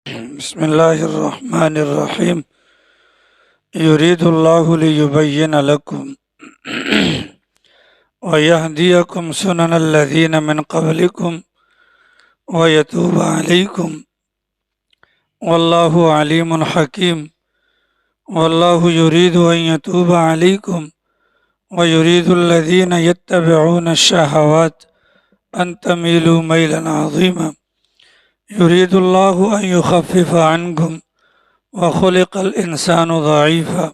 بسم الله الرحمن الرحيم. يريد الله ليبين لكم ويهديكم سنن الذين من قبلكم ويتوب عليكم والله عليم حكيم. والله يريد أن يتوب عليكم ويريد الذين يتبعون الشهوات أن تميلوا ميلا عظيما. يريد الله أن يخفف عنكم وخلق الإنسان ضعيفا.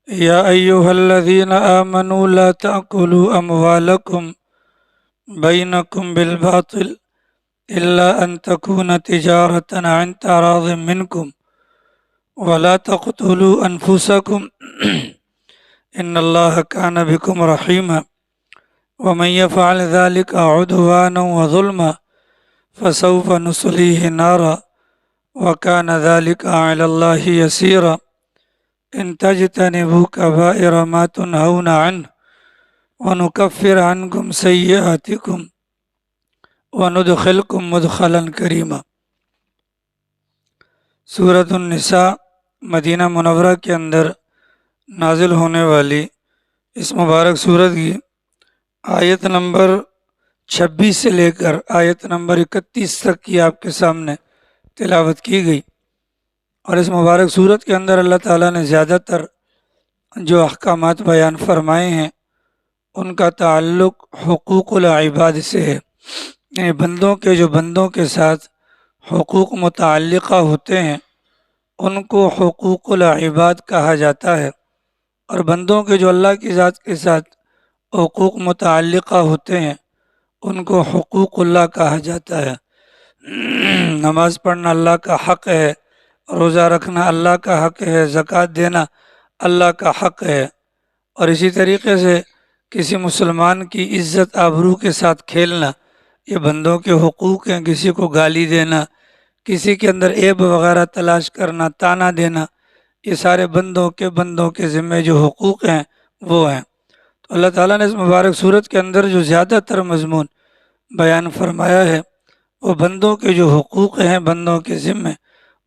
يا أيها الذين آمنوا لا تأكلوا أموالكم بينكم بالباطل إلا أن تكون تجارة عن تراض منكم ولا تقتلوا أنفسكم إن الله كان بكم رحيما. ومن يفعل ذلك عدوانا وظلما فسوف نصليه نارا وكان ذلك على الله يسيرا. إن تجتنبوا كبائر ما تنهون عنه ونكفر عنكم سيئاتكم وندخلكم مدخلا کریما. سورۃ النساء مدینہ منورہ کے اندر نازل ہونے والی اس مبارک سورت کی آیت نمبر 26 سے لے کر آیت نمبر 31 تک کی آپ کے سامنے تلاوت کی گئی، اور اس مبارک صورت کے اندر اللہ تعالیٰ نے زیادہ تر جو احکامات بیان فرمائے ہیں ان کا تعلق حقوق العباد سے ہے، یعنی بندوں کے ساتھ حقوق متعلقہ ہوتے ہیں ان کو حقوق العباد کہا جاتا ہے، اور بندوں کے جو اللہ کی ذات کے ساتھ حقوق متعلقہ ہوتے ہیں ان کو حقوق اللہ کہا جاتا ہے۔ نماز پڑھنا اللہ کا حق ہے، روزہ رکھنا اللہ کا حق ہے، زکوٰۃ دینا اللہ کا حق ہے، اور اسی طریقے سے کسی مسلمان کی عزت آبرو کے ساتھ کھیلنا یہ بندوں کے حقوق ہیں۔ کسی کو گالی دینا، کسی کے اندر عیب وغیرہ تلاش کرنا، تانا دینا، یہ سارے بندوں کے ذمے جو حقوق ہیں وہ ہیں۔ تو اللہ تعالیٰ نے اس مبارک صورت کے اندر جو زیادہ تر مضمون بیان فرمایا ہے وہ بندوں کے جو حقوق ہیں بندوں کے ذمے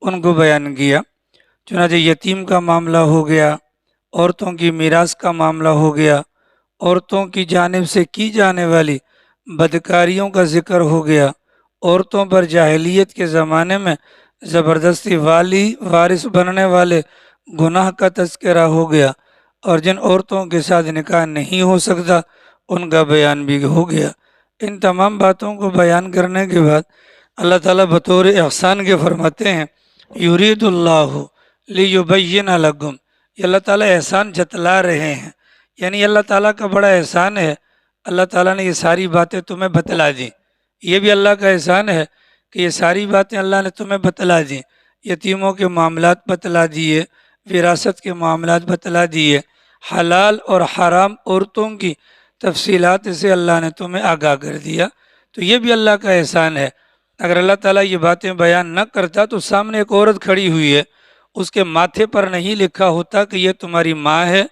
ان کو بیان کیا۔ چنانچہ یتیم کا معاملہ ہو گیا، عورتوں کی میراث کا معاملہ ہو گیا، عورتوں کی جانب سے کی جانے والی بدکاریوں کا ذکر ہو گیا، عورتوں پر جاہلیت کے زمانے میں زبردستی والی وارث بننے والے گناہ کا تذکرہ ہو گیا، اور جن عورتوں کے ساتھ نکاح نہیں ہو سکتا ان کا بیان بھی ہو گیا۔ ان تمام باتوں کو بیان کرنے کے بعد اللہ تعالیٰ بطور احسان کے فرماتے ہیں یرید اللہ لیبین لکم، یہ اللہ تعالیٰ احسان جتلا رہے ہیں، یعنی اللہ تعالیٰ کا بڑا احسان ہے، اللہ تعالیٰ نے یہ ساری باتیں تمہیں بتلا دیں۔ یہ بھی اللہ کا احسان ہے کہ یہ ساری باتیں اللہ نے تمہیں بتلا دیں، یتیموں کے معاملات بتلا دیے، وراثت کے معاملات بتلا دیے، حلال اور حرام عورتوں کی تفصیلات سے اللہ نے تمہیں آگاہ کر دیا، تو یہ بھی اللہ کا احسان ہے۔ اگر اللہ تعالیٰ یہ باتیں بیان نہ کرتا تو سامنے ایک عورت کھڑی ہوئی ہے، اس کے ماتھے پر نہیں لکھا ہوتا کہ یہ تمہاری ماں ہے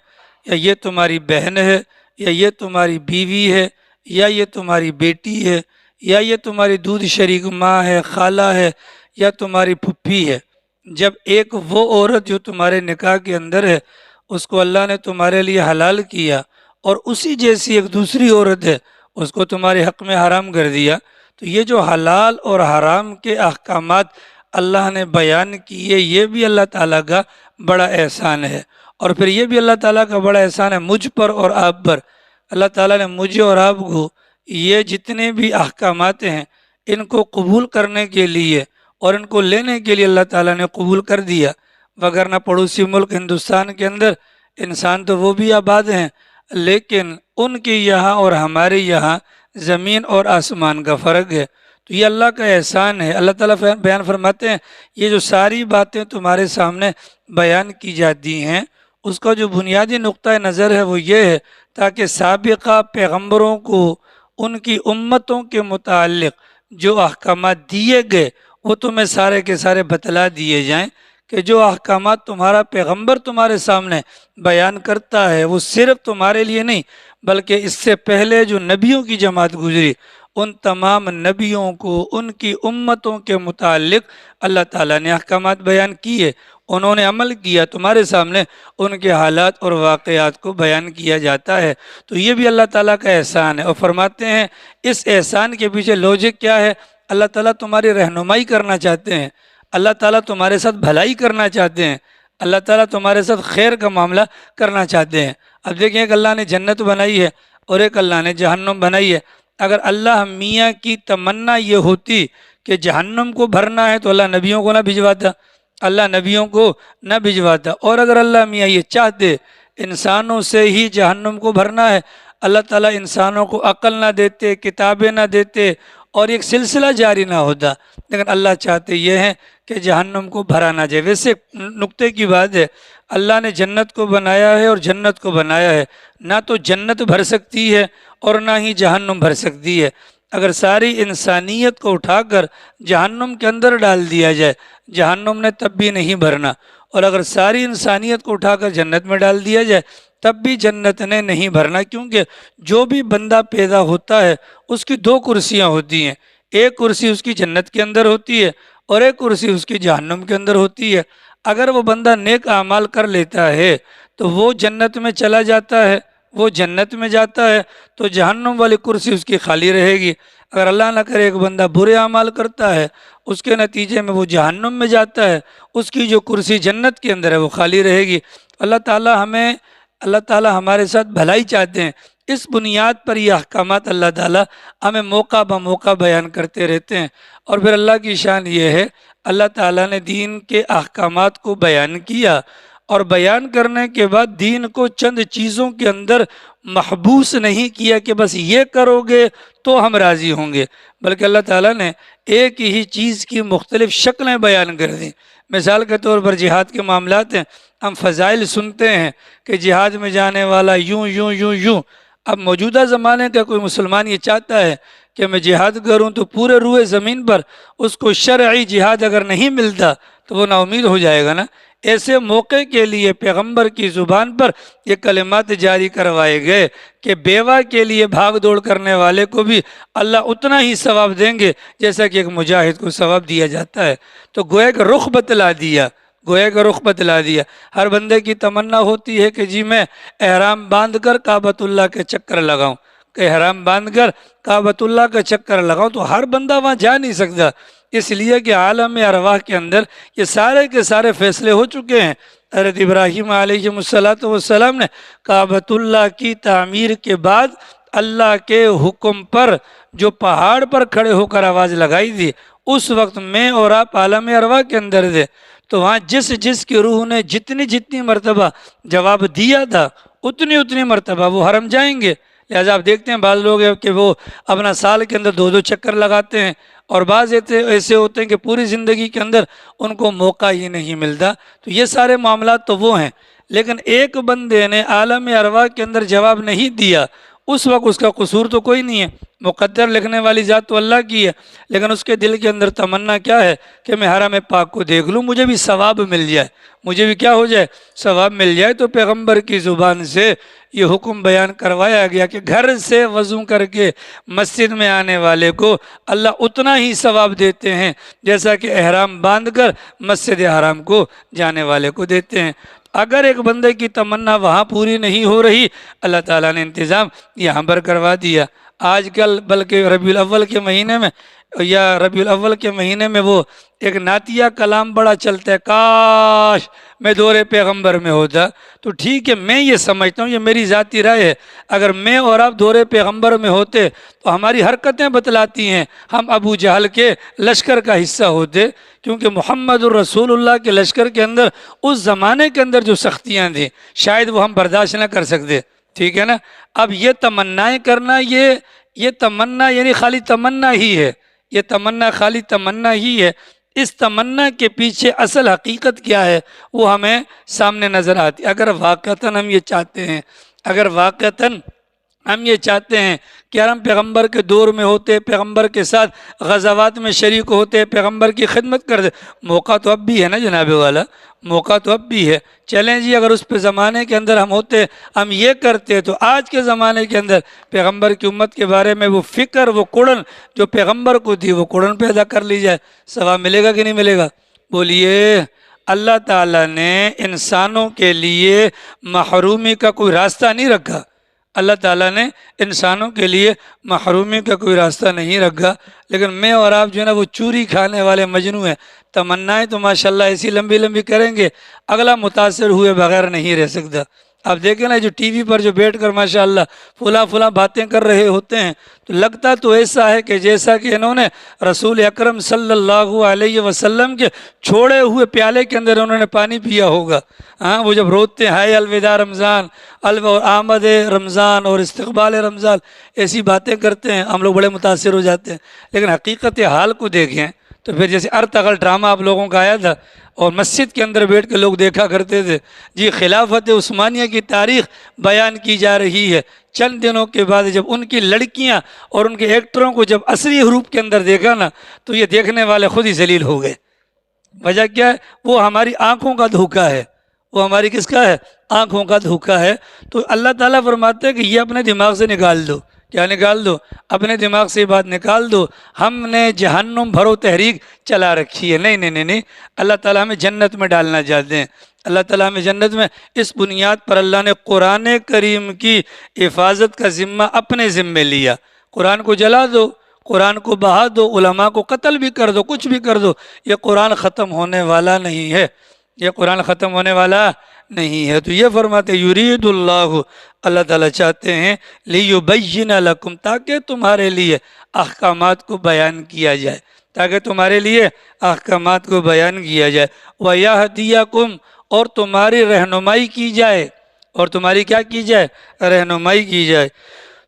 یا یہ تمہاری بہن ہے یا یہ تمہاری بیوی ہے یا یہ تمہاری بیٹی ہے یا یہ تمہاری دودھ شریک ماں ہے، خالہ ہے یا تمہاری پھپھی ہے۔ جب ایک وہ عورت جو تمہارے نکاح کے اندر ہے اس کو اللہ نے تمہارے لیے حلال کیا اور اسی جیسی ایک دوسری عورت ہے اس کو تمہارے حق میں حرام کر دیا، تو یہ جو حلال اور حرام کے احکامات اللہ نے بیان کیے یہ بھی اللہ تعالیٰ کا بڑا احسان ہے۔ اور پھر یہ بھی اللہ تعالیٰ کا بڑا احسان ہے مجھ پر اور آپ پر، اللہ تعالیٰ نے مجھے اور آپ کو یہ جتنے بھی احکامات ہیں ان کو قبول کرنے کے لیے اور ان کو لینے کے لیے اللہ تعالیٰ نے قبول کر دیا، وگرنہ پڑوسی ملک ہندوستان کے اندر انسان تو وہ بھی آباد ہیں لیکن ان کے یہاں اور ہمارے یہاں زمین اور آسمان کا فرق ہے۔ تو یہ اللہ کا احسان ہے۔ اللہ تعالیٰ بیان فرماتے ہیں یہ جو ساری باتیں تمہارے سامنے بیان کی جاتی ہیں اس کا جو بنیادی نقطہ نظر ہے وہ یہ ہے تاکہ سابقہ پیغمبروں کو ان کی امتوں کے متعلق جو احکامات دیے گئے وہ تمہیں سارے کے سارے بتلا دیے جائیں، کہ جو احکامات تمہارا پیغمبر تمہارے سامنے بیان کرتا ہے وہ صرف تمہارے لیے نہیں بلکہ اس سے پہلے جو نبیوں کی جماعت گزری ان تمام نبیوں کو ان کی امتوں کے متعلق اللہ تعالیٰ نے احکامات بیان کیے، انہوں نے عمل کیا، تمہارے سامنے ان کے حالات اور واقعات کو بیان کیا جاتا ہے۔ تو یہ بھی اللہ تعالیٰ کا احسان ہے، اور فرماتے ہیں اس احسان کے پیچھے لوجک کیا ہے؟ اللہ تعالیٰ تمہاری رہنمائی کرنا چاہتے ہیں، اللہ تعالیٰ تمہارے ساتھ بھلائی کرنا چاہتے ہیں، اللہ تعالیٰ تمہارے ساتھ خیر کا معاملہ کرنا چاہتے ہیں۔ اب دیکھیں، ایک اللہ نے جنت بنائی ہے اور ایک اللہ نے جہنم بنائی ہے۔ اگر اللہ میاں کی تمنا یہ ہوتی کہ جہنم کو بھرنا ہے تو اللہ نبیوں کو نہ بھجواتا، اللہ نبیوں کو نہ بھجواتا، اور اگر اللہ میاں یہ چاہتے انسانوں سے ہی جہنم کو بھرنا ہے، اللہ تعالیٰ انسانوں کو عقل نہ دیتے، کتابیں نہ دیتے، اور ایک سلسلہ جاری نہ ہوتا، لیکن اللہ چاہتے یہ ہیں کہ جہنم کو بھرا نہ جائے۔ ویسے نقطے کی بات ہے، اللہ نے جنت کو بنایا ہے اور جنت کو بنایا ہے، نہ تو جنت بھر سکتی ہے اور نہ ہی جہنم بھر سکتی ہے۔ اگر ساری انسانیت کو اٹھا کر جہنم کے اندر ڈال دیا جائے، جہنم نے تب بھی نہیں بھرنا، اور اگر ساری انسانیت کو اٹھا کر جنت میں ڈال دیا جائے تب بھی جنت نے نہیں بھرنا، کیونکہ جو بھی بندہ پیدا ہوتا ہے اس کی دو کرسیاں ہوتی ہیں، ایک کرسی اس کی جنت کے اندر ہوتی ہے اور ایک کرسی اس کی جہنم کے اندر ہوتی ہے۔ اگر وہ بندہ نیک اعمال کر لیتا ہے تو وہ جنت میں چلا جاتا ہے، وہ جنت میں جاتا ہے تو جہنم والی کرسی اس کی خالی رہے گی۔ اگر اللہ نہ کرے ایک بندہ برے اعمال کرتا ہے، اس کے نتیجے میں وہ جہنم میں جاتا ہے، اس کی جو کرسی جنت کے اندر ہے وہ خالی رہے گی۔ اللہ تعالیٰ ہمارے ساتھ بھلائی چاہتے ہیں، اس بنیاد پر یہ احکامات اللہ تعالیٰ ہمیں موقع بہ موقع بیان کرتے رہتے ہیں۔ اور پھر اللہ کی شان یہ ہے، اللہ تعالیٰ نے دین کے احکامات کو بیان کیا، اور بیان کرنے کے بعد دین کو چند چیزوں کے اندر محبوس نہیں کیا کہ بس یہ کرو گے تو ہم راضی ہوں گے، بلکہ اللہ تعالیٰ نے ایک ہی چیز کی مختلف شکلیں بیان کر دیں۔ مثال کے طور پر جہاد کے معاملات ہیں، ہم فضائل سنتے ہیں کہ جہاد میں جانے والا یوں یوں یوں یوں۔ اب موجودہ زمانے کا کوئی مسلمان یہ چاہتا ہے کہ میں جہاد کروں تو پورے روئے زمین پر اس کو شرعی جہاد اگر نہیں ملتا تو وہ نا امید ہو جائے گا نا۔ ایسے موقع کے لیے پیغمبر کی زبان پر یہ کلمات جاری کروائے گئے کہ بیوہ کے لیے بھاگ دوڑ کرنے والے کو بھی اللہ اتنا ہی ثواب دیں گے جیسا کہ ایک مجاہد کو ثواب دیا جاتا ہے۔ تو گویا کہ رخ بتلا دیا، گویا کا رخ بتلا دیا۔ ہر بندے کی تمنا ہوتی ہے کہ جی میں احرام باندھ کر کعبۃ اللہ کے چکر لگاؤں، کہ احرام باندھ کر کعبۃ اللہ کا چکر لگاؤں، تو ہر بندہ وہاں جا نہیں سکتا، اس لیے کہ عالم ارواح کے اندر یہ سارے کے سارے فیصلے ہو چکے ہیں۔ حضرت ابراہیم علیہ السلام نے کعبۃ اللہ کی تعمیر کے بعد اللہ کے حکم پر جو پہاڑ پر کھڑے ہو کر آواز لگائی تھی، اس وقت میں اور آپ عالم ارواح کے اندر تھے، تو وہاں جس کی روح نے جتنی مرتبہ جواب دیا تھا اتنی مرتبہ وہ حرم جائیں گے۔ لہٰذا آپ دیکھتے ہیں بعض لوگ کہ وہ اپنا سال کے اندر 2 چکر لگاتے ہیں، اور بعض ایسے ہوتے ہیں کہ پوری زندگی کے اندر ان کو موقع ہی نہیں ملتا۔ تو یہ سارے معاملات تو وہ ہیں، لیکن ایک بندے نے عالم ارواح کے اندر جواب نہیں دیا، اس وقت اس کا قصور تو کوئی نہیں ہے، مقدر لکھنے والی ذات تو اللہ کی ہے، لیکن اس کے دل کے اندر تمنا کیا ہے کہ میں حرم پاک کو دیکھ لوں، مجھے بھی ثواب مل جائے، مجھے بھی کیا ہو جائے، ثواب مل جائے۔ تو پیغمبر کی زبان سے یہ حکم بیان کروایا گیا کہ گھر سے وضو کر کے مسجد میں آنے والے کو اللہ اتنا ہی ثواب دیتے ہیں جیسا کہ احرام باندھ کر مسجد حرام کو جانے والے کو دیتے ہیں۔ اگر ایک بندے کی تمنا وہاں پوری نہیں ہو رہی، اللہ تعالیٰ نے انتظام یہاں پر کروا دیا۔ آج کل بلکہ ربیع الاول کے مہینے میں وہ ایک نعتیہ کلام بڑا چلتا ہے، کاش میں دور پیغمبر میں ہوتا۔ تو ٹھیک ہے، میں یہ سمجھتا ہوں، یہ میری ذاتی رائے ہے، اگر میں اور آپ دور پیغمبر میں ہوتے تو ہماری حرکتیں بتلاتی ہیں ہم ابو جہل کے لشکر کا حصہ ہوتے، کیونکہ محمد الرسول اللہ کے لشکر کے اندر اس زمانے کے اندر جو سختیاں تھیں شاید وہ ہم برداشت نہ کر سکتے، ٹھیک ہے نا۔ اب یہ تمنائیں کرنا، یہ تمنا یعنی خالی تمنا ہی ہے، یہ تمنا خالی تمنا ہی ہے۔ اس تمنا کے پیچھے اصل حقیقت کیا ہے وہ ہمیں سامنے نظر آتی۔ اگر واقعتاً ہم یہ چاہتے ہیں، اگر واقعتاً ہم یہ چاہتے ہیں کہ ہم پیغمبر کے دور میں ہوتے، پیغمبر کے ساتھ غزوات میں شریک ہوتے، پیغمبر کی خدمت کرتے۔ موقع تو اب بھی ہے نا جناب والا، موقع تو اب بھی ہے۔ چلیں جی، اگر اس پہ زمانے کے اندر ہم ہوتے، ہم یہ کرتے، تو آج کے زمانے کے اندر پیغمبر کی امت کے بارے میں وہ فکر، وہ کڑن جو پیغمبر کو تھی، وہ کڑن پیدا کر لی جائے، ثواب ملے گا کہ نہیں ملے گا؟ بولیے۔ اللہ تعالیٰ نے انسانوں کے لیے محرومی کا کوئی راستہ نہیں رکھا، اللہ تعالیٰ نے انسانوں کے لیے محرومی کا کوئی راستہ نہیں رکھا، لیکن میں اور آپ جو ہے نا وہ چوری کھانے والے مجنو ہیں۔ تمنائیں تو ماشاءاللہ ایسی لمبی لمبی کریں گے، اگلا متاثر ہوئے بغیر نہیں رہ سکتا۔ آپ دیکھیں نا جو ٹی وی پر جو بیٹھ کر ماشاءاللہ فلاں باتیں کر رہے ہوتے ہیں، تو لگتا تو ایسا ہے کہ جیسا کہ انہوں نے رسول اکرم صلی اللہ علیہ وسلم کے چھوڑے ہوئے پیالے کے اندر انہوں نے پانی پیا ہوگا۔ ہاں، وہ جب روتے ہیں ہائے الوداع رمضان، آمد رمضان اور استقبال رمضان، ایسی باتیں کرتے ہیں، ہم لوگ بڑے متاثر ہو جاتے ہیں۔ لیکن حقیقت حال کو دیکھیں تو پھر جیسے ارطغرل ڈرامہ آپ لوگوں کا آیا تھا اور مسجد کے اندر بیٹھ کے لوگ دیکھا کرتے تھے، جی خلافت عثمانیہ کی تاریخ بیان کی جا رہی ہے۔ چند دنوں کے بعد جب ان کی لڑکیاں اور ان کے ایکٹروں کو جب عصری حروف کے اندر دیکھا نا، تو یہ دیکھنے والے خود ہی ذلیل ہو گئے۔ وجہ کیا ہے؟ وہ ہماری آنکھوں کا دھوکہ ہے، وہ ہماری کس کا ہے؟ آنکھوں کا دھوکہ ہے۔ تو اللہ تعالیٰ فرماتے ہیں کہ یہ اپنے دماغ سے نکال دو۔ کیا نکال دو؟ اپنے دماغ سے یہ بات نکال دو، ہم نے جہنم بھرو تحریک چلا رکھی ہے۔ نہیں، اللہ تعالیٰ ہمیں جنت میں ڈالنا چاہتے ہیں۔ اللہ تعالیٰ ہمیں جنت میں، اس بنیاد پر اللہ نے قرآن کریم کی حفاظت کا ذمہ اپنے ذمے لیا۔ قرآن کو جلا دو، قرآن کو بہا دو، علماء کو قتل بھی کر دو، کچھ بھی کر دو، یہ قرآن ختم ہونے والا نہیں ہے، یہ قرآن ختم ہونے والا نہیں ہے۔ تو یہ فرماتے یرید اللہ، اللہ تعالیٰ چاہتے ہیں لیبین لکم، تاکہ تمہارے لیے احکامات کو بیان کیا جائے، تاکہ تمہارے لیے احکامات کو بیان کیا جائے، ویہدیکم، اور تمہاری رہنمائی کی جائے، اور تمہاری کیا کی جائے؟ رہنمائی کی جائے۔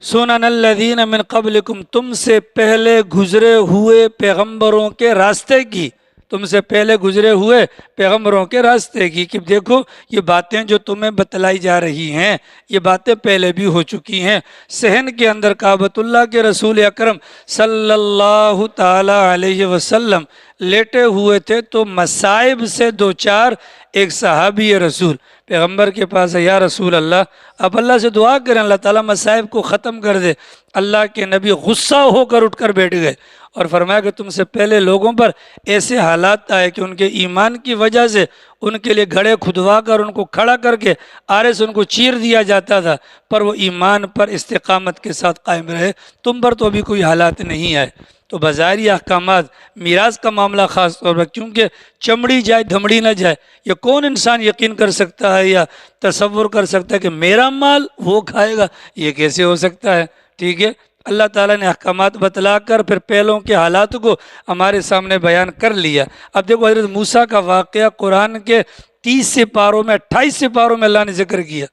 سنن الذین من قبلکم، تم سے پہلے گزرے ہوئے پیغمبروں کے راستے کی، تم سے پہلے گزرے ہوئے پیغمبروں کے راستے کی، کہ دیکھو یہ باتیں جو تمہیں بتلائی جا رہی ہیں، یہ باتیں پہلے بھی ہو چکی ہیں۔ صحن کے اندر کعبۃ اللہ کے رسول اکرم صلی اللہ تعالی علیہ وسلم لیٹے ہوئے تھے، تو مصائب سے دوچار ایک صحابی رسول پیغمبر کے پاس ہے، یا رسول اللہ، آپ اللہ سے دعا کریں اللہ تعالیٰ مصائب کو ختم کر دے۔ اللہ کے نبی غصہ ہو کر اٹھ کر بیٹھ گئے اور فرمایا کہ تم سے پہلے لوگوں پر ایسے حالات آئے کہ ان کے ایمان کی وجہ سے ان کے لیے گھڑے کھدوا کر ان کو کھڑا کر کے آرے سے ان کو چیر دیا جاتا تھا، پر وہ ایمان پر استقامت کے ساتھ قائم رہے۔ تم پر تو ابھی کوئی حالات نہیں آئے۔ تو بظاہری احکامات، میراث کا معاملہ خاص طور پر، کیونکہ چمڑی جائے دھمڑی نہ جائے، یہ کون انسان یقین کر سکتا ہے یا تصور کر سکتا ہے کہ میرا مال وہ کھائے گا؟ یہ کیسے ہو سکتا ہے؟ ٹھیک ہے، اللہ تعالیٰ نے احکامات بتلا کر پھر پہلوں کے حالات کو ہمارے سامنے بیان کر لیا۔ اب دیکھو حضرت موسیٰ کا واقعہ قرآن کے 30 سپاروں میں 28 سپاروں میں اللہ نے ذکر کیا۔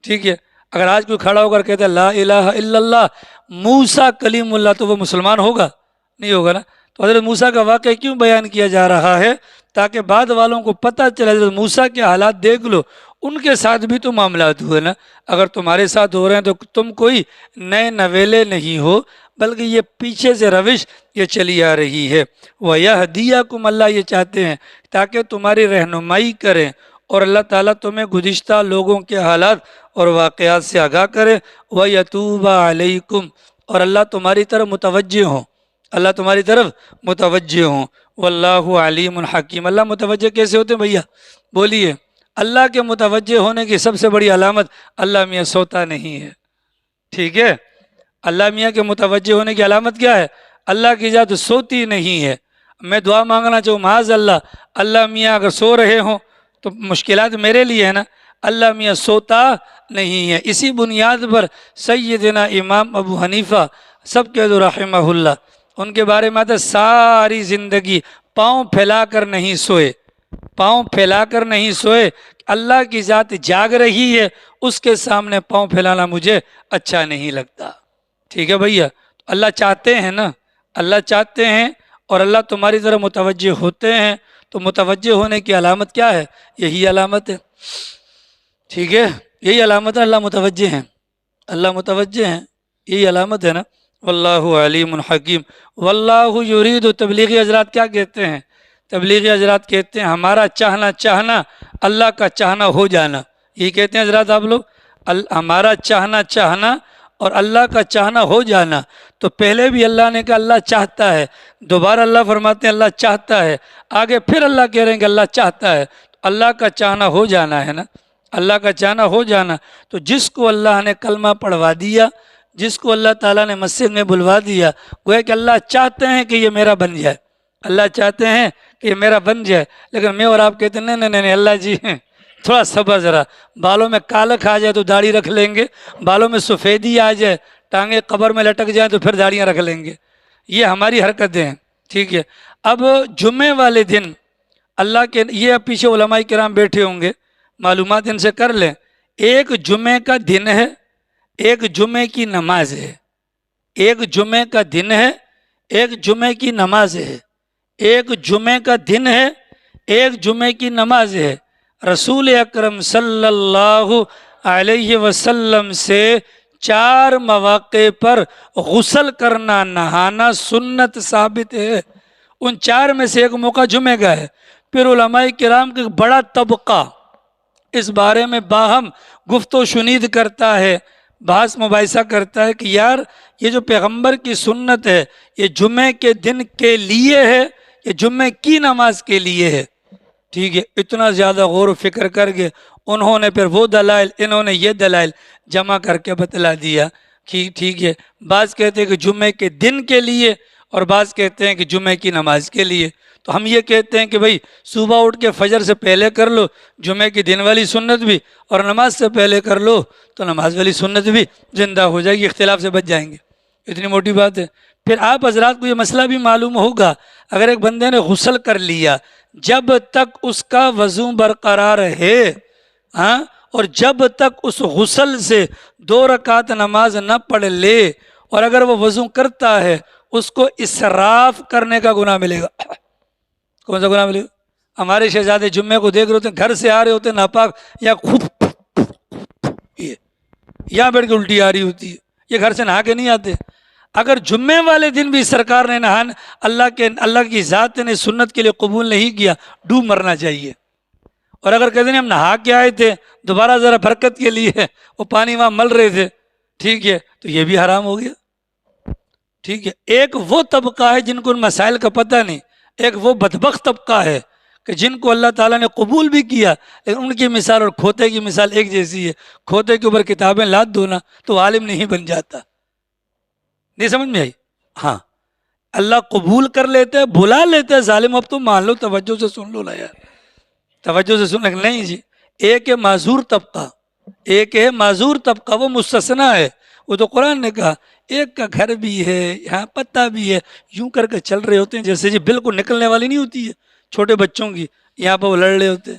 ٹھیک ہے، اگر آج کوئی کھڑا ہو کر کہتا ہے لا الہ الا اللہ موسیٰ کلیم اللہ، تو وہ مسلمان ہوگا؟ نہیں ہوگا نا۔ تو حضرت موسیٰ کا واقعہ کیوں بیان کیا جا رہا ہے؟ تاکہ بعد والوں کو پتہ چلے حضرت موسیٰ کے حالات دیکھ لو، ان کے ساتھ بھی تو معاملات ہوئے نا۔ اگر تمہارے ساتھ ہو رہے ہیں تو تم کوئی نئے نویلے نہیں ہو، بلکہ یہ پیچھے سے روش یہ چلی آ رہی ہے۔ وَيَهْدِيَكُمْ، اللہ یہ چاہتے ہیں تاکہ تمہاری رہنمائی کریں، اور اللہ تعالیٰ تمہیں گزشتہ لوگوں کے حالات اور واقعات سے آگاہ کرے۔ وَيَتُوبَ عَلَيْكُمْ، اور اللہ تمہاری طرف متوجہ ہوں، اللہ تمہاری طرف متوجہ ہوں۔ واللہ علیم حکیم، اللہ متوجہ کیسے ہوتے ہیں بھیا؟ بولیے۔ اللہ کے متوجہ ہونے کی سب سے بڑی علامت اللہ میاں سوتا نہیں ہے۔ ٹھیک ہے، اللہ میاں کے متوجہ ہونے کی علامت کیا ہے؟ اللہ کی ذات سوتی نہیں ہے۔ میں دعا مانگنا چاہوں معاذ اللہ، اللہ میاں اگر سو رہے ہوں تو مشکلات میرے لیے ہے نا۔ اللہ میاں سوتا نہیں ہے۔ اسی بنیاد پر سیدنا امام ابو حنیفہ سب کے دو رحمہ اللہ، ان کے بارے میں آتا ہے ساری زندگی پاؤں پھیلا کر نہیں سوئے، پاؤں پھیلا کر نہیں سوئے۔ اللہ کی ذات جاگ رہی ہے، اس کے سامنے پاؤں پھیلانا مجھے اچھا نہیں لگتا۔ ٹھیک ہے بھیا، اللہ چاہتے ہیں نا، اللہ چاہتے ہیں اور اللہ تمہاری طرف متوجہ ہوتے ہیں، تو متوجہ ہونے کی علامت کیا ہے؟ یہی علامت ہے۔ ٹھیک ہے، یہی علامت ہے، اللہ متوجہ ہیں۔ اللہ متوجہ ہیں، یہی علامت ہے نا۔ واللہ علیم حکیم، واللہ یرید، تبلیغی حضرات کیا کہتے ہیں؟ تبلیغی حضرات کہتے ہیں ہمارا چاہنا چاہنا اللہ کا چاہنا ہو جانا، یہی کہتے ہیں حضرات آپ لوگ، ہمارا چاہنا چاہنا اور اللہ کا چاہنا ہو جانا۔ تو پہلے بھی اللہ نے کہا اللہ چاہتا ہے، دوبارہ اللہ فرماتے ہیں اللہ چاہتا ہے، آگے پھر اللہ کہہ رہے ہیں کہ اللہ چاہتا ہے، تو اللہ کا چاہنا ہو جانا ہے نا، اللہ کا چاہنا ہو جانا۔ تو جس کو اللہ نے کلمہ پڑھوا دیا، جس کو اللہ تعالیٰ نے مسجد میں بلوا دیا، گویا کہ اللہ چاہتے ہیں کہ یہ میرا بن جائے، اللہ چاہتے ہیں کہ یہ میرا بن جائے، لیکن میں اور آپ کہتے ہیں نہیں نہیں نہیں اللہ جی تھوڑا صبر ذرا، بالوں میں کالک آ جائے تو داڑھی رکھ لیں گے، بالوں میں سفیدی آ جائے، ٹانگیں قبر میں لٹک جائیں تو پھر داڑیاں رکھ لیں گے، یہ ہماری حرکتیں ہیں، ٹھیک ہے۔ اب جمعے والے دن اللہ کے، یہ اب پیچھے علماء کرام بیٹھے ہوں گے، معلومات ان سے کر لیں، ایک جمعے کا دن ہے، ایک جمعے کی نماز ہے، ایک جمعے کا دن ہے، ایک جمعے کی نماز ہے، ایک جمعے کا دن ہے، ایک جمعے کی نماز ہے۔ رسول اکرم صلی اللہ علیہ وسلم سے 4 مواقع پر غسل کرنا، نہانا سنت ثابت ہے، ان 4 میں سے ایک موقع جمعے کا ہے۔ پھر علماء کرام کا بڑا طبقہ اس بارے میں باہم گفت و شنید کرتا ہے، بحث مباحثہ کرتا ہے کہ یار یہ جو پیغمبر کی سنت ہے یہ جمعے کے دن کے لیے ہے، یہ جمعے کی نماز کے لیے ہے، ٹھیک ہے۔ اتنا زیادہ غور و فکر کر کے انہوں نے پھر وہ دلائل، انہوں نے یہ دلائل جمع کر کے بتلا دیا کہ ٹھیک ہے، بعض کہتے ہیں کہ جمعے کے دن کے لیے اور بعض کہتے ہیں کہ جمعے کی نماز کے لیے۔ تو ہم یہ کہتے ہیں کہ بھئی صبح اٹھ کے فجر سے پہلے کر لو جمعے کی دن والی سنت بھی، اور نماز سے پہلے کر لو تو نماز والی سنت بھی زندہ ہو جائے گی، اختلاف سے بچ جائیں گے، اتنی موٹی بات ہے۔ پھر آپ حضرات کو یہ مسئلہ بھی معلوم ہوگا، اگر ایک بندے نے غسل کر لیا، جب تک اس کا وضو برقرار ہے، ہاں، اور جب تک اس غسل سے 2 رکعت نماز نہ پڑھ لے، اور اگر وہ وضو کرتا ہے اس کو اسراف کرنے کا گناہ ملے گا۔ کون سا گناہ ملے گا؟ ہمارے شہزادے جمعے کو دیکھ رہے ہوتے ہیں، گھر سے آ رہے ہوتے ہیں ناپاک، یا خوب یہاں بیٹھ کے الٹی آ رہی ہوتی ہے، یہ گھر سے نہا کے نہیں آتے۔ اگر جمعے والے دن بھی سرکار نے نہان اللہ کی ذات نے سنت کے لیے قبول نہیں کیا، ڈوب مرنا چاہیے۔ اور اگر کہتے ہیں ہم نہا کے آئے تھے دوبارہ ذرا برکت کے لیے، وہ پانی وہاں مل رہے تھے، ٹھیک ہے، تو یہ بھی حرام ہو گیا، ٹھیک ہے۔ ایک وہ طبقہ ہے جن کو ان مسائل کا پتہ نہیں، ایک وہ بدبخت طبقہ ہے کہ جن کو اللہ تعالیٰ نے قبول بھی کیا، لیکن ان کی مثال اور کھوتے کی مثال ایک جیسی ہے۔ کھوتے کے اوپر کتابیں لاد دو نا تو عالم نہیں بن جاتا، نہیں سمجھ میں آئی؟ ہاں، اللہ قبول کر لیتے، بلا لیتے، ظالم اب تم مان لو، توجہ سے سن لو نا یار، توجہ سے سن، نہیں جی، ایک ہے معذور طبقہ، ایک ہے معذور طبقہ، وہ مستثنیٰ ہے، وہ تو قرآن نے کہا ایک کا گھر بھی ہے، یہاں پتہ بھی ہے، یوں کر کے چل رہے ہوتے ہیں جیسے جی بالکل نکلنے والی نہیں ہوتی ہے چھوٹے بچوں کی، یہاں پہ وہ لڑ رہے ہوتے ہیں۔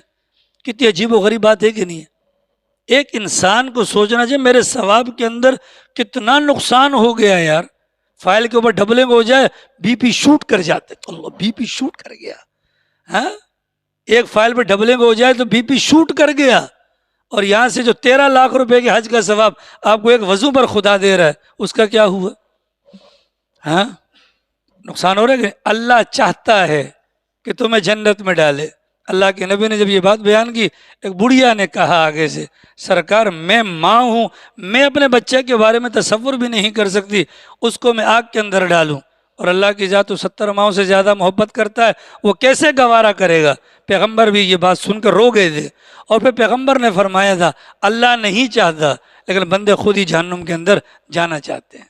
کتنی عجیب و غریب بات ہے کہ نہیں ہے؟ ایک انسان کو سوچنا چاہیے میرے ثواب کے اندر کتنا نقصان ہو گیا یار، فائل کے اوپر ڈبلنگ ہو جائے بی پی شوٹ کر جاتے، اللہ بی پی شوٹ کر گیا، ہاں، ایک فائل پہ ڈبلنگ ہو جائے تو بی پی شوٹ کر گیا، اور یہاں سے جو 13 لاکھ روپے کے حج کا ثواب آپ کو ایک وضو پر خدا دے رہا ہے، اس کا کیا ہوا؟ ہاں، نقصان ہو رہا ہے کہ اللہ چاہتا ہے کہ تمہیں جنت میں ڈالے۔ اللہ کے نبی نے جب یہ بات بیان کی، ایک بڑھیا نے کہا آگے سے، سرکار میں ماں ہوں، میں اپنے بچے کے بارے میں تصور بھی نہیں کر سکتی، اس کو میں آگ کے اندر ڈالوں، اور اللہ کی ذات 70 ماؤں سے زیادہ محبت کرتا ہے، وہ کیسے گوارا کرے گا؟ پیغمبر بھی یہ بات سن کر رو گئے تھے، اور پھر پیغمبر نے فرمایا تھا اللہ نہیں چاہتا لیکن بندے خود ہی جہنم کے اندر جانا چاہتے ہیں،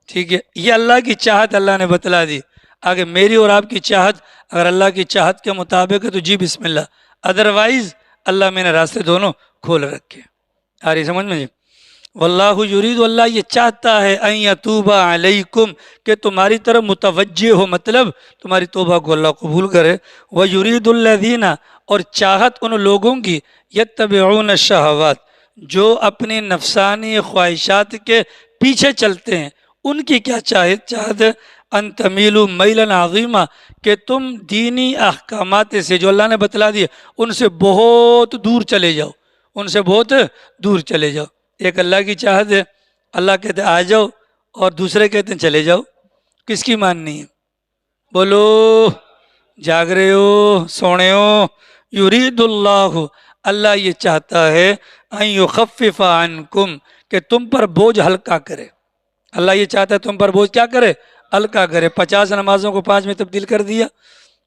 ٹھیک ہے۔ یہ اللہ کی چاہت اللہ نے بتلا دی، آگے میری اور آپ کی چاہت اگر اللہ کی چاہت کے مطابق ہے تو جی بسم اللہ، ادروائز اللہ میں نے راستے دونوں کھول رکھے۔ آ رہی سمجھ میں جی؟ واللہ یرید، اللہ یہ چاہتا ہے ان یتوب علیکم، کہ تمہاری طرف متوجہ ہو، مطلب تمہاری توبہ کو اللہ قبول کرے۔ ویرید الذین، اور چاہت ان لوگوں کی، یتبعون الشہوات، جو اپنی نفسانی خواہشات کے پیچھے چلتے ہیں، ان کی کیا چاہت ہے؟ ان تمیلوا میلا عظیما، کہ تم دینی احکامات سے جو اللہ نے بتلا دیے ان سے بہت دور چلے جاؤ، ان سے بہت دور چلے جاؤ۔ ایک اللہ کی چاہت ہے، اللہ کہتے ہیں آ جاؤ اور دوسرے کہتے ہیں چلے جاؤ. کس کی ماننی ہے؟ بولو. جاگ رہے ہو، سونے ہو؟ یرید اللہ، اللہ یہ چاہتا ہے ان یخفف عنکم، کہ تم پر بوجھ ہلکا کرے. اللہ یہ چاہتا ہے تم پر بوجھ کیا کرے؟ ہلکا کرے. 50 نمازوں کو 5 میں تبدیل کر دیا.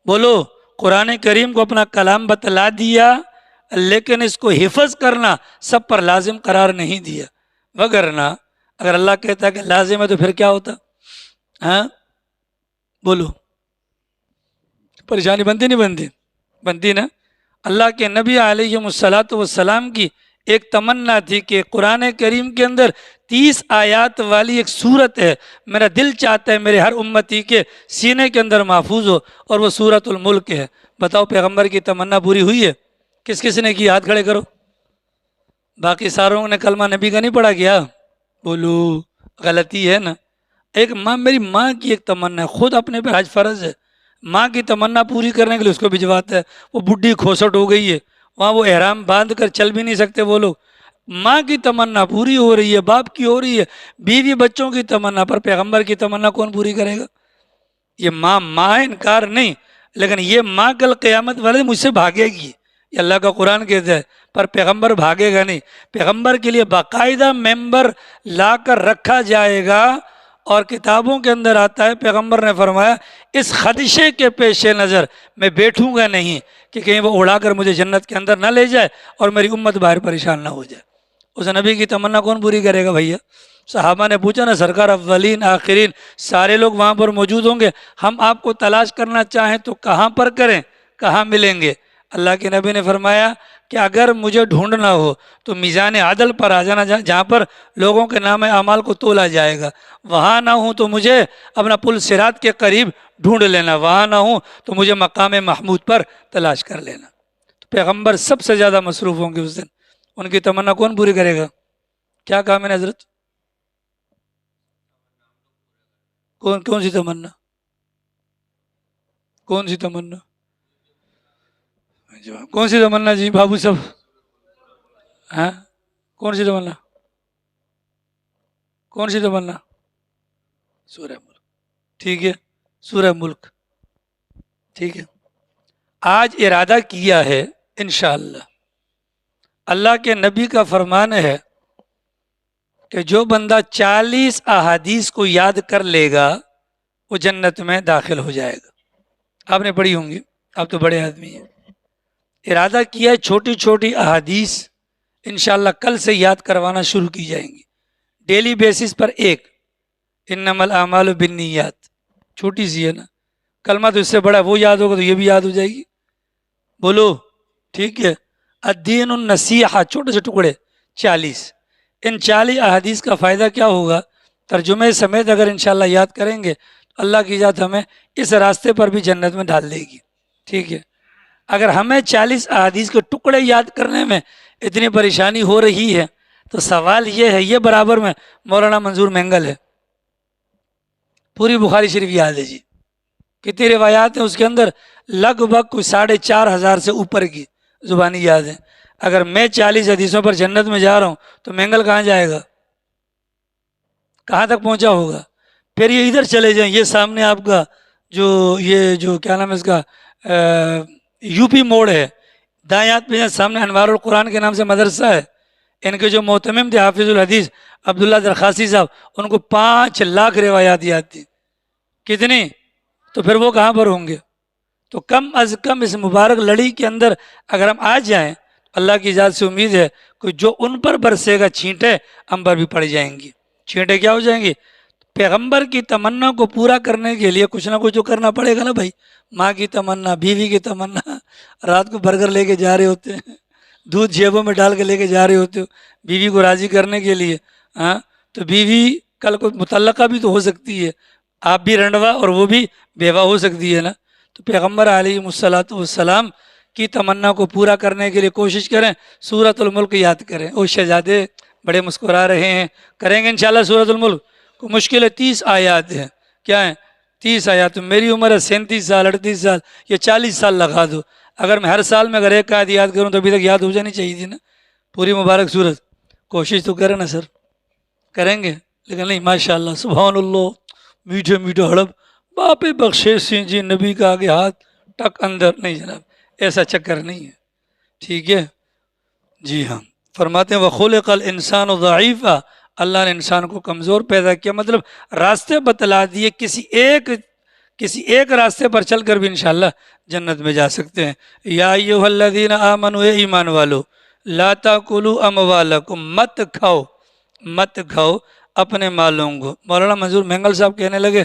بولو. قرآن کریم کو اپنا کلام بتلا دیا، لیکن اس کو حفظ کرنا سب پر لازم قرار نہیں دیا. وگرنہ اگر اللہ کہتا ہے کہ لازم ہے تو پھر کیا ہوتا؟ ہاں بولو. پریشانی بنتی نہیں بنتی؟ بنتی نا. اللہ کے نبی علیہ الصلاۃ والسلام کی ایک تمنا تھی کہ قرآن کریم کے اندر 30 آیات والی ایک سورت ہے، میرا دل چاہتا ہے میرے ہر امتی کے سینے کے اندر محفوظ ہو، اور وہ سورۃ الملک ہے. بتاؤ پیغمبر کی تمنا پوری ہوئی ہے؟ کس کس نے کی؟ ہاتھ کھڑے کرو. باقی ساروں نے کلمہ نبی کا نہیں پڑھا کیا؟ بولو. غلطی ہے نا. ایک ماں، میری ماں کی ایک تمنا ہے، خود اپنے پہ حج فرض ہے، ماں کی تمنا پوری کرنے کے لیے اس کو بھجواتا ہے. وہ بڈھی کھوسٹ ہو گئی ہے، وہاں وہ احرام باندھ کر چل بھی نہیں سکتے وہ لوگ. ماں کی تمنا پوری ہو رہی ہے، باپ کی ہو رہی ہے، بیوی بچوں کی تمنا، پر پیغمبر کی تمنا کون پوری کرے گا؟ یہ ماں انکار نہیں، لیکن یہ ماں کل قیامت والے مجھ سے بھاگے گی، یہ اللہ کا قرآن کہتا ہے. پر پیغمبر بھاگے گا نہیں. پیغمبر کے لیے باقاعدہ ممبر لا کر رکھا جائے گا، اور کتابوں کے اندر آتا ہے پیغمبر نے فرمایا اس خدشے کے پیش نظر میں بیٹھوں گا نہیں کہ کہیں وہ اڑا کر مجھے جنت کے اندر نہ لے جائے اور میری امت باہر پریشان نہ ہو جائے. اس نبی کی تمنا کون پوری کرے گا بھیا؟ صحابہ نے پوچھا نا سرکار اولین آخرین سارے لوگ وہاں پر موجود ہوں گے، ہم آپ کو تلاش کرنا چاہیں تو کہاں پر کریں، کہاں ملیں گے؟ اللہ کے نبی نے فرمایا کہ اگر مجھے ڈھونڈنا ہو تو میزان عدل پر آ جانا، جہاں پر لوگوں کے نام اعمال کو تولا جائے گا. وہاں نہ ہوں تو مجھے اپنا پل صراط کے قریب ڈھونڈ لینا، وہاں نہ ہوں تو مجھے مقام محمود پر تلاش کر لینا. تو پیغمبر سب سے زیادہ مصروف ہوں گے اس دن. ان کی تمنا کون پوری کرے گا؟ کیا کہا میں نے حضرت؟ کون سی تمنا؟ کون سی تمنا؟ کون سی تمنا جی بابو صاحب؟ ہاں کون سی تمنا؟ کون سی تمنا؟ سورہ ملک. ٹھیک ہے، سورہ ملک. ٹھیک ہے. آج ارادہ کیا ہے انشاءاللہ. اللہ کے نبی کا فرمان ہے کہ جو بندہ 40 احادیث کو یاد کر لے گا وہ جنت میں داخل ہو جائے گا. آپ نے پڑھی ہوں گی، آپ تو بڑے آدمی ہیں. ارادہ کیا ہے چھوٹی چھوٹی احادیث انشاءاللہ کل سے یاد کروانا شروع کی جائیں گی، ڈیلی بیسس پر ایک. انما الاعمال بالنیات چھوٹی سی ہے نا، کلمہ تو اس سے بڑا ہے، وہ یاد ہوگا تو یہ بھی یاد ہو جائے گی. بولو. ٹھیک ہے. الدین النصیحہ چھوٹے سے ٹکڑے 40. ان 40 احادیث کا فائدہ کیا ہوگا؟ ترجمے سمیت اگر انشاءاللہ یاد کریں گے تو اللہ کی ذات ہمیں اس راستے پر بھی جنت میں ڈال دے گی. ٹھیک ہے. اگر ہمیں 40 احادیث کے ٹکڑے یاد کرنے میں اتنی پریشانی ہو رہی ہے تو سوال یہ ہے، یہ برابر میں مولانا منظور مینگل ہے، پوری بخاری شریف یاد ہے جی. کتنی روایات ہیں اس کے اندر؟ لگ بھگ کوئی 4,500 سے اوپر کی زبانی یاد ہے. اگر میں 40 حدیثوں پر جنت میں جا رہا ہوں تو مینگل کہاں جائے گا؟ کہاں تک پہنچا ہوگا؟ پھر یہ ادھر چلے جائیں، یہ سامنے آپ کا جو کیا نام ہے اس کا، یو پی موڑ ہے، دائیں ہاتھ پہ سامنے انوار القرآن کے نام سے مدرسہ ہے. ان کے جو محتمم تھے حافظ الحدیث عبداللہ درخاسی صاحب، ان کو 5 لاکھ روایات یاد تھی. کتنی؟ تو پھر وہ کہاں پر ہوں گے؟ تو کم از کم اس مبارک لڑی کے اندر اگر ہم آ جائیں، اللہ کی ذات سے امید ہے کہ جو ان پر برسے گا چھینٹیں ہم پر بھی پڑ جائیں گی. چھینٹیں کیا ہو جائیں گی؟ پیغمبر کی تمنا کو پورا کرنے کے لیے کچھ نہ کچھ تو کرنا پڑے گا نا بھائی. ماں کی تمنا، بیوی کی تمنا، رات کو برگر لے کے جا رہے ہوتے ہیں، دودھ جیبوں میں ڈال کے لے کے جا رہے ہوتے ہو بیوی کو راضی کرنے کے لیے. ہاں تو بیوی کل کو متعلقہ بھی تو ہو سکتی ہے، آپ بھی رنڈوا اور وہ بھی بیوہ ہو سکتی ہے نا. تو پیغمبر علیہ الصلاۃ والسلام کی تمنا کو پورا کرنے کے لیے کوشش کریں، سورۃ الملک یاد کریں. او شہزادے بڑے مسکرا رہے ہیں، کریں گے انشاءاللہ سورۃ الملک کو. مشکل ہے 30 آیات ہیں. کیا ہیں؟ 30 آیات. میری عمر ہے 37 سال 38 سال، یہ 40 سال لگا دو. اگر میں ہر سال میں اگر ایک آیت یاد کروں تو ابھی تک یاد ہو جانی چاہیے تھی نا پوری مبارک سورت. کوشش تو کریں نا سر، کریں گے، لیکن نہیں ماشاء اللہ سبحان اللہ، میٹھے میٹھے ہڑپ، باپ بخشے سنگھ جی نبی کا آگے ہاتھ ٹک اندر، نہیں جناب ایسا چکر نہیں ہے، ٹھیک ہے جی ہاں۔ فرماتے ہیں وَخُلِقَ الْإِنسَانُ ضَعِيفًا، اللہ نے انسان کو کمزور پیدا کیا، مطلب راستے بتلا دیے، کسی ایک راستے پر چل کر بھی انشاءاللہ جنت میں جا سکتے ہیں۔ یا ایھا الذین آمنوا، اے ایمان والو، لا تاکلوا اموالکم، مت کھاؤ اپنے مالوں کو۔ مولانا منظور مینگل صاحب کہنے لگے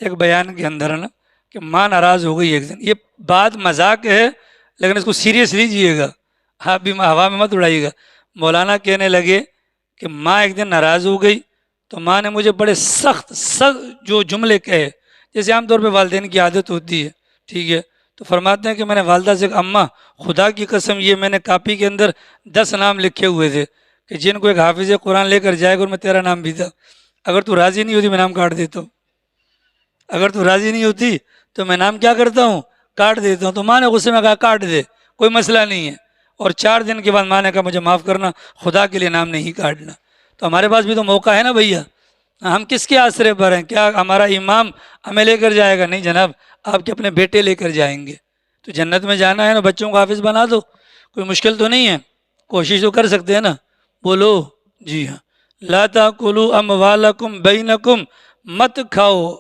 ایک بیان کے اندر ہے نا کہ ماں ناراض ہو گئی ایک دن، یہ بات مذاق ہے لیکن اس کو سیریس لیجئے گا، آپ بھی ہوا میں مت اڑائیے گا۔ مولانا کہنے لگے کہ ماں ایک دن ناراض ہو گئی تو ماں نے مجھے بڑے سخت جو جملے کہے، جیسے عام طور پہ والدین کی عادت ہوتی ہے، ٹھیک ہے، تو فرماتے ہیں کہ میں نے والدہ سے کہا اماں خدا کی قسم یہ میں نے کاپی کے اندر 10 نام لکھے ہوئے تھے کہ جن کو ایک حافظ قرآن لے کر جائے گا، اور میں تیرا نام بھی تھا، اگر تو راضی نہیں ہوتی میں نام کاٹ دیتا ہوں، اگر تو راضی نہیں ہوتی تو میں نام کیا کرتا ہوں، کاٹ دیتا ہوں۔ تو ماں نے غصے میں کہا کاٹ دے، کوئی مسئلہ نہیں ہے، اور 4 دن کے بعد ماں نے کہا مجھے معاف کرنا، خدا کے لیے نام نہیں کاٹنا۔ تو ہمارے پاس بھی تو موقع ہے نا بھیا، ہم کس کے آسرے پر ہیں؟ کیا ہمارا امام ہمیں لے کر جائے گا؟ نہیں جناب، آپ کے اپنے بیٹے لے کر جائیں گے۔ تو جنت میں جانا ہے نا، بچوں کو حافظ بنا دو، کوئی مشکل تو نہیں ہے، کوشش تو کر سکتے ہیں نا، بولو جی ہاں۔ لا تاکلوا اموالکم بینکم، مت کھاؤ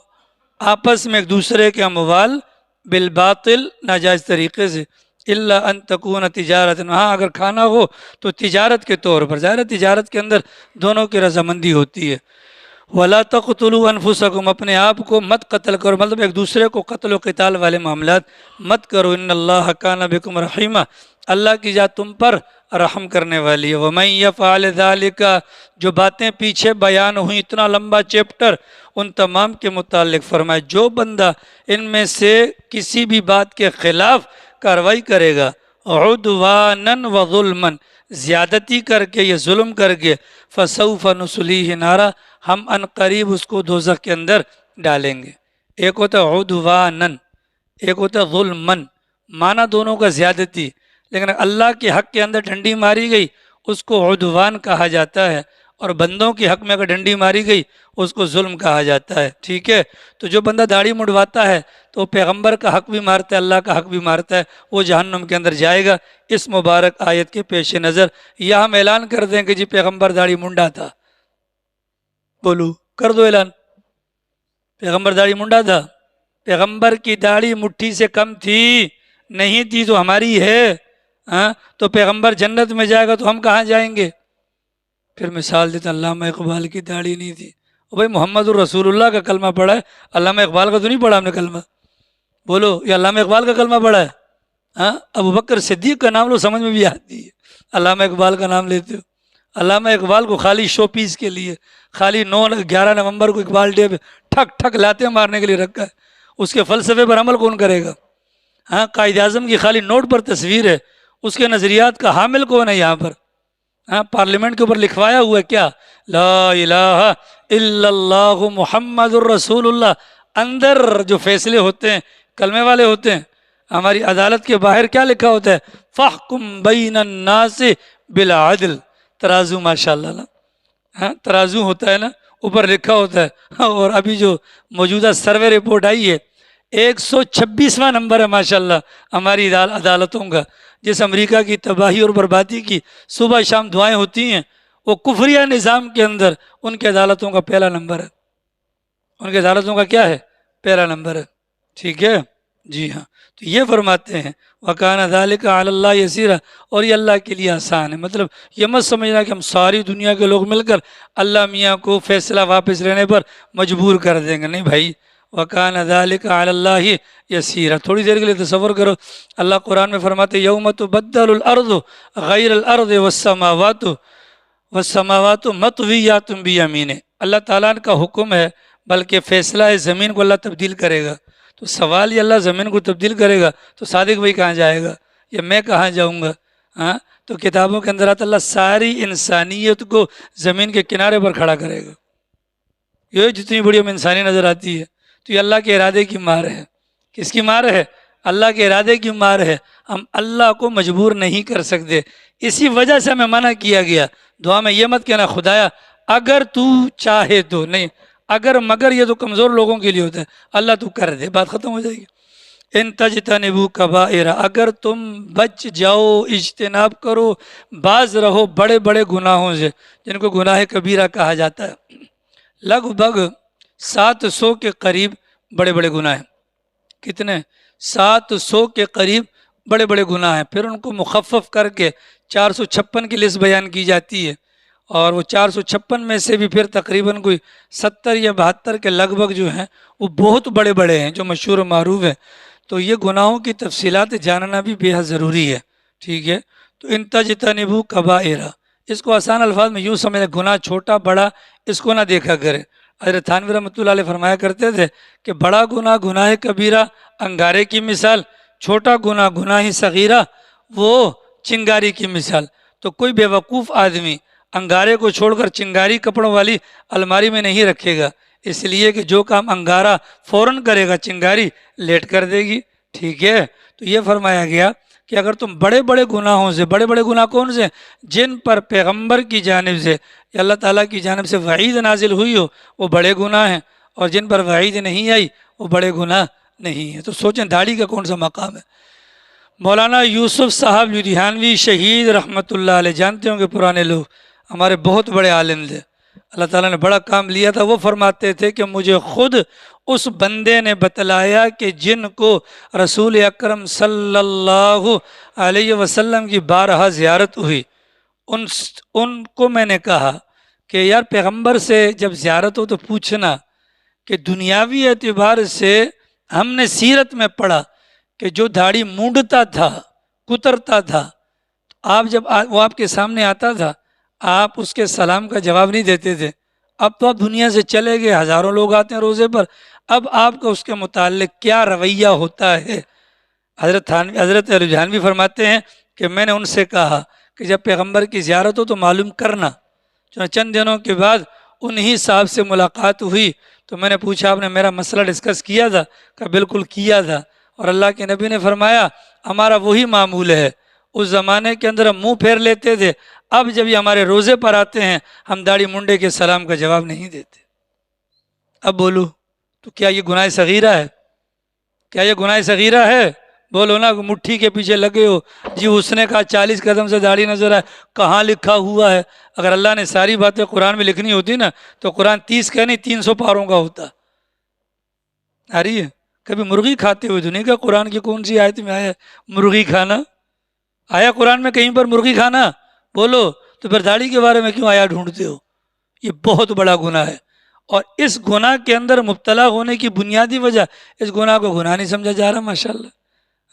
آپس میں ایک دوسرے کے اموال بالباطل، ناجائز طریقے سے، الا ان تکون تجارت، ہاں اگر کھانا ہو تو تجارت کے طور پر، ظاہر ہے تجارت کے اندر دونوں کی رضامندی ہوتی ہے۔ ولا تقتلوا انفسکم، اپنے آپ کو مت قتل کرو، مطلب ایک دوسرے کو قتل و قتال والے معاملات مت کرو، ان اللہ کان بکم رحیما، اللہ کی ذات تم پر رحم کرنے والی ہے۔ ومن یفعل ذلک، جو باتیں پیچھے بیان ہوئیں، اتنا لمبا چیپٹر، ان تمام کے متعلق فرمائے جو بندہ ان میں سے کسی بھی بات کے خلاف کارروائی کرے گا، عدوانا و ظلما، زیادتی کر کے یا ظلم کر کے، فسوف نصلیہ نارا، ہم ان قریب اس کو دوزخ کے اندر ڈالیں گے۔ ایک ہوتا ہے عدوانا، ایک ہوتا ہے ظلمن، معنی دونوں کا زیادتی، لیکن اللہ کے حق کے اندر ڈنڈی ماری گئی اس کو عدوان کہا جاتا ہے، اور بندوں کے حق میں اگر ڈنڈی ماری گئی اس کو ظلم کہا جاتا ہے، ٹھیک ہے۔ تو جو بندہ داڑھی مڈواتا ہے تو پیغمبر کا حق بھی مارتا ہے، اللہ کا حق بھی مارتا ہے، وہ جہنم کے اندر جائے گا۔ اس مبارک آیت کے پیش نظر یا ہم اعلان کر دیں کہ جی پیغمبر داڑھی منڈا تھا، بولو کر دو اعلان، پیغمبر داڑھی منڈا تھا، پیغمبر کی داڑھی مٹھی سے کم تھی، نہیں تھی تو ہماری ہے، ہاں تو پیغمبر جنت میں جائے گا تو ہم کہاں جائیں گے؟ پھر مثال دیتا علامہ اقبال کی داڑھی نہیں تھی، بھائی محمد الرسول اللہ کا کلمہ پڑھا ہے، علامہ اقبال کا تو نہیں پڑھا ہم نے کلمہ، بولو یہ علامہ اقبال کا کلمہ پڑھا ہے؟ ہاں ابو بکر صدیق کا نام لو، سمجھ میں بھی آتی ہے، علامہ اقبال کا نام لیتے ہو۔ علامہ اقبال کو خالی شو پیس کے لیے، خالی 11 نومبر کو اقبال ڈے پہ ٹھک ٹھک لاتے مارنے کے لیے رکھا ہے، اس کے فلسفے پر عمل کون کرے گا؟ ہاں قائد اعظم کی خالی نوٹ پر تصویر ہے، اس کے نظریات کا حامل کون ہے یہاں پر؟ ہاں پارلیمنٹ کے اوپر لکھوایا ہوا ہے کیا؟ لا الہ الا اللہ محمد الرسول اللہ، اندر جو فیصلے ہوتے ہیں کلمے والے ہوتے ہیں، ہماری عدالت کے باہر کیا لکھا ہوتا ہے؟ فاحکم بین الناس بالعدل، ترازو، ماشاءاللہ، ہاں ترازو ہوتا ہے نا، اوپر لکھا ہوتا ہے، اور ابھی جو موجودہ سروے رپورٹ آئی ہے 126واں نمبر ہے ماشاءاللہ ہماری عدالتوں کا، جس امریکہ کی تباہی اور بربادی کی صبح شام دعائیں ہوتی ہیں، وہ کفریہ نظام کے اندر ان کی عدالتوں کا پہلا نمبر ہے، ان کی عدالتوں کا کیا ہے؟ پہلا نمبر ہے، ٹھیک ہے جی ہاں۔ تو یہ فرماتے ہیں وَكَانَ ذَلِكَ عَلَى اللَّهِ يَسِيرًا، اور یہ اللہ کے لیے آسان ہے، مطلب یہ مت سمجھنا کہ ہم ساری دنیا کے لوگ مل کر اللہ میاں کو فیصلہ واپس لینے پر مجبور کر دیں گے، نہیں بھائی، وَكَانَ ذَلِكَ عَلَى اللَّهِ يَسِيرًا۔ تھوڑی دیر کے لیے تصور کرو، اللہ قرآن میں فرماتے یوم تبدل الارض غیر الارض والسماوات مطویات بیمینہ، اللہ تعالیٰ کا حکم ہے بلکہ فیصلہ ہے زمین کو اللہ تبدیل کرے گا، تو سوال یہ اللہ زمین کو تبدیل کرے گا تو صادق بھائی کہاں جائے گا یا میں کہاں جاؤں گا؟ ہاں تو کتابوں کے اندر آتا اللہ ساری انسانیت کو زمین کے کنارے پر کھڑا کرے گا، یہ جتنی بڑی ہم انسانی نظر آتی ہے تو یہ اللہ کے ارادے کی مار ہے، کس کی مار ہے؟ اللہ کے ارادے کی مار ہے، ہم اللہ کو مجبور نہیں کر سکتے، اسی وجہ سے ہمیں منع کیا گیا۔ دعا میں یہ مت کہنا خدایا اگر تو چاہے تو، نہیں، اگر مگر یہ تو کمزور لوگوں کے لیے ہوتا ہے، اللہ تو کر دے، بات ختم ہو جائے گی۔ ان تجتنبوا کبائر، اگر تم بچ جاؤ، اجتناب کرو، باز رہو بڑے بڑے گناہوں سے، جن کو گناہ کبیرہ کہا جاتا ہے۔ لگ بھگ 700 کے قریب بڑے بڑے گناہ ہیں۔ کتنے؟ 700 کے قریب بڑے بڑے گناہ ہیں، پھر ان کو مخفف کر کے 456 کی لسٹ بیان کی جاتی ہے، اور وہ 456 میں سے بھی پھر تقریباً کوئی 70 یا 72 کے لگ بھگ جو ہیں وہ بہت بڑے بڑے ہیں جو مشہور و معروف ہیں۔ تو یہ گناہوں کی تفصیلات جاننا بھی بے حد ضروری ہے، ٹھیک ہے؟ تو ان تجتنبوا کبائر، اس کو آسان الفاظ میں یوں سمجھیں، گناہ چھوٹا بڑا اس کو نہ دیکھا کرے۔ حضرت تھانوی رحمۃ اللہ علیہ فرمایا کرتے تھے کہ بڑا گناہ گناہ کبیرہ انگارے کی مثال، چھوٹا گناہ گناہ صغیرہ وہ چنگاری کی مثال۔ تو کوئی بے وقوف آدمی انگارے کو چھوڑ کر چنگاری کپڑوں والی الماری میں نہیں رکھے گا، اس لیے کہ جو کام انگارہ فوراً کرے گا چنگاری لیٹ کر دے گی، ٹھیک ہے؟ تو یہ فرمایا گیا کہ اگر تم بڑے بڑے گناہوں سے، بڑے بڑے گناہ کون سے؟ جن پر پیغمبر کی جانب سے یا اللہ تعالیٰ کی جانب سے وعید نازل ہوئی ہو وہ بڑے گناہ ہیں، اور جن پر وعید نہیں آئی وہ بڑے گناہ نہیں ہیں۔ تو سوچیں داڑھی کا کون سا مقام ہے۔ مولانا یوسف صاحب لدھیانوی شہید رحمۃ اللہ علیہ، جانتے ہوں گے پرانے لوگ، ہمارے بہت بڑے عالم تھے، اللہ تعالیٰ نے بڑا کام لیا تھا۔ وہ فرماتے تھے کہ مجھے خود اس بندے نے بتلایا کہ جن کو رسول اکرم صلی اللہ علیہ وسلم کی بارہا زیارت ہوئی، ان کو میں نے کہا کہ یار پیغمبر سے جب زیارت ہو تو پوچھنا کہ دنیاوی اعتبار سے ہم نے سیرت میں پڑھا کہ جو داڑھی مونڈتا تھا، کترتا تھا، آپ جب وہ آپ کے سامنے آتا تھا آپ اس کے سلام کا جواب نہیں دیتے تھے۔ اب تو آپ دنیا سے چلے گئے، ہزاروں لوگ آتے ہیں روزے پر، اب آپ کا اس کے متعلق کیا رویہ ہوتا ہے؟ حضرت لدھیانوی فرماتے ہیں کہ میں نے ان سے کہا کہ جب پیغمبر کی زیارت ہو تو معلوم کرنا۔ چند دنوں کے بعد انہی صاحب سے ملاقات ہوئی تو میں نے پوچھا آپ نے میرا مسئلہ ڈسکس کیا تھا؟ کہ بالکل کیا تھا، اور اللہ کے نبی نے فرمایا ہمارا وہی معمول ہے، اس زمانے کے اندر ہم منہ پھیر لیتے تھے، اب جب یہ ہمارے روزے پر آتے ہیں ہم داڑھی منڈے کے سلام کا جواب نہیں دیتے۔ اب بولو تو کیا یہ گناہ صغیرہ ہے؟ کیا یہ گناہ صغیرہ ہے؟ بولو نا، مٹھی کے پیچھے لگے ہو جی، اس نے کہا 40 قدم سے داڑھی نظر آئے، کہاں لکھا ہوا ہے؟ اگر اللہ نے ساری باتیں قرآن میں لکھنی ہوتی نا تو قرآن 30 کا نہیں 300 پاروں کا ہوتا۔ آ رہی ہے؟ کبھی مرغی کھاتے ہوئے تو نہیں کہا قرآن کی کون سی آیت میں آیا مرغی کھانا؟ آیا قرآن میں کہیں پر مرغی کھانا؟ بولو تو پھر داڑھی کے بارے میں کیوں آیا ڈھونڈتے ہو؟ یہ بہت بڑا گناہ ہے، اور اس گناہ کے اندر مبتلا ہونے کی بنیادی وجہ اس گناہ کو گناہ نہیں سمجھا جا رہا۔ ماشاءاللہ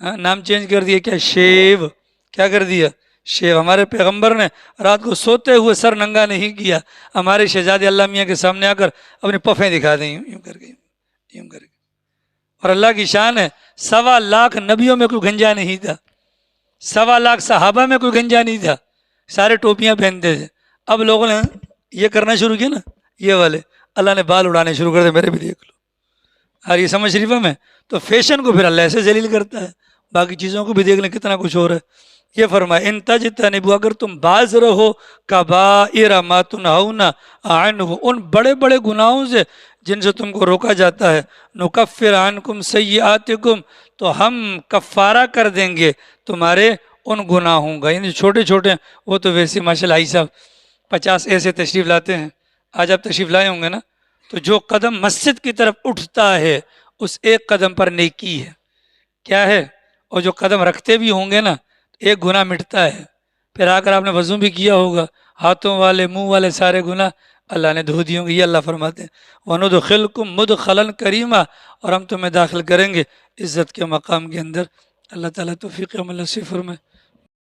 نام چینج کر دیا، کیا شیو، کیا کر دیا؟ شیو۔ ہمارے پیغمبر نے رات کو سوتے ہوئے سر ننگا نہیں کیا، ہمارے شہزادے اللہ میاں کے سامنے آ کر اپنی پفیں دکھا دیں یوں کر کے، یوں کر کے۔ اور اللہ کی شان ہے 1.25 لاکھ نبیوں میں کوئی گنجا نہیں تھا، 1.25 لاکھ صحابہ میں کوئی گنجا نہیں تھا، سارے ٹوپیاں پہنتے تھے۔ اب لوگوں نے یہ کرنا شروع کیا نا، یہ والے اللہ نے بال اڑانے شروع کر دے، میرے بھی دیکھ لو۔ اور یہ سمجھ شریفہ میں تو فیشن کو پھر اللہ ایسے ذلیل کرتا ہے، باقی چیزوں کو بھی دیکھ لیں کتنا کچھ ہو رہا ہے۔ یہ فرمائے ان تجتنبوا، اگر تم باز رہو کبائر ما تنہون عنہ، ان بڑے بڑے گناہوں سے جن سے تم کو روکا جاتا ہے، نکفر عنکم سیئاتکم، تو ہم کفارہ کر دیں گے تمہارے ان گناہوں کا۔ یعنی چھوٹے چھوٹے وہ تو ویسے ماشاءاللہ آئی صاحب 50 ایسے تشریف لاتے ہیں، آج آپ تشریف لائے ہوں گے نا، تو جو قدم مسجد کی طرف اٹھتا ہے اس ایک قدم پر نیکی ہے، کیا ہے؟ اور جو قدم رکھتے بھی ہوں گے نا ایک گناہ مٹتا ہے۔ پھر آ کر آپ نے وضو بھی کیا ہوگا، ہاتھوں والے منہ والے سارے گناہ اللہ نے دھو دیے ہوں گے۔ یہ اللہ فرماتے ہیں وَنُدْخِلْكُمْ مُدْخَلًا كَرِيمًا، اور ہم تمہیں داخل کریں گے عزت کے مقام کے اندر۔ اللہ تعالیٰ توفیق عمل نصیب فرمائے۔